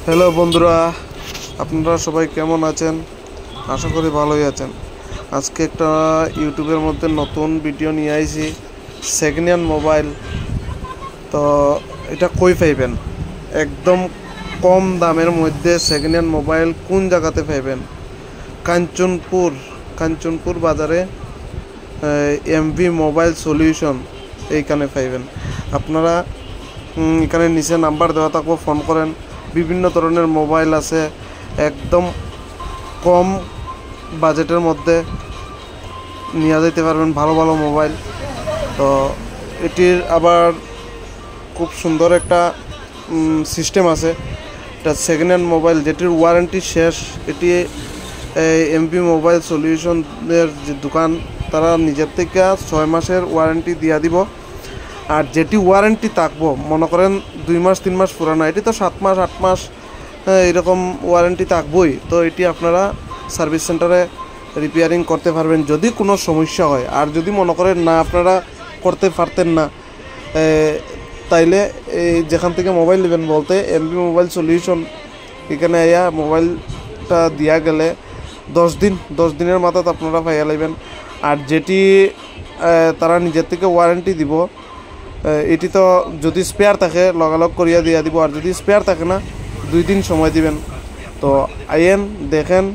Hello বন্ধুরা, আপনারা সবাই কেমন আছেন? আশা করি ভালোই আছেন। আজকে একটা ইউটিউবের মধ্যে নতুন ভিডিও নিয়ে আইছি, সেকেন্ড হ্যান্ড মোবাইল। তো এটা কই পাইবেন? একদম কম দামের মধ্যে সেকেন্ড হ্যান্ড মোবাইল কোন জায়গাতে পাইবেন? কাঞ্চনপুর বাজারে এমভি মোবাইল সলিউশন এইখানে পাইবেন। আপনারা এখানে নিচে নাম্বার দেওয়া থাকবো, ফোন করেন। বিভিন্ন ধরনের মোবাইল আছে, একদম কম বাজেটের মধ্যে নিয়ে যেতে পারবেন ভালো ভালো মোবাইল। তো এটির আবার খুব সুন্দর একটা সিস্টেম আছে। এটা সেকেন্ড হ্যান্ড মোবাইল যেটির ওয়ারেন্টি শেষ। এটি এমপি মোবাইল সলিউশনের যে দোকান, তারা নিজের থেকে 6 মাসের ওয়ারেন্টি দিয়া দিব। আর যেটি ওয়ারেন্টি থাকবো, মনে করেন 2 মাস 3 মাস পুরানো, এটি তো 7 মাস 8 মাস এরকম ওয়ারেন্টি থাকবই। তো এটি আপনারা সার্ভিস সেন্টারে রিপেয়ারিং করতে পারবেন যদি কোনো সমস্যা হয়। আর যদি মনে করেন না আপনারা করতে পারতেন না, তাইলে এই যেখান থেকে মোবাইল নেবেন বলতে এমবি মোবাইল সলিউশন, এখানে আইয়া মোবাইলটা দিয়া গেলে 10 দিনের মাথায় আপনারা পাইয়া লাইবেন। আর যেটি তারা নিজের থেকে ওয়ারেন্টি দিব, এটি তো যদি স্পেয়ার থাকে লগালগ করিয়া দিয়া দিব, আর যদি স্পেয়ার থাকে না 2 দিন সময় দিবেন। তো আইয়েন, দেখেন,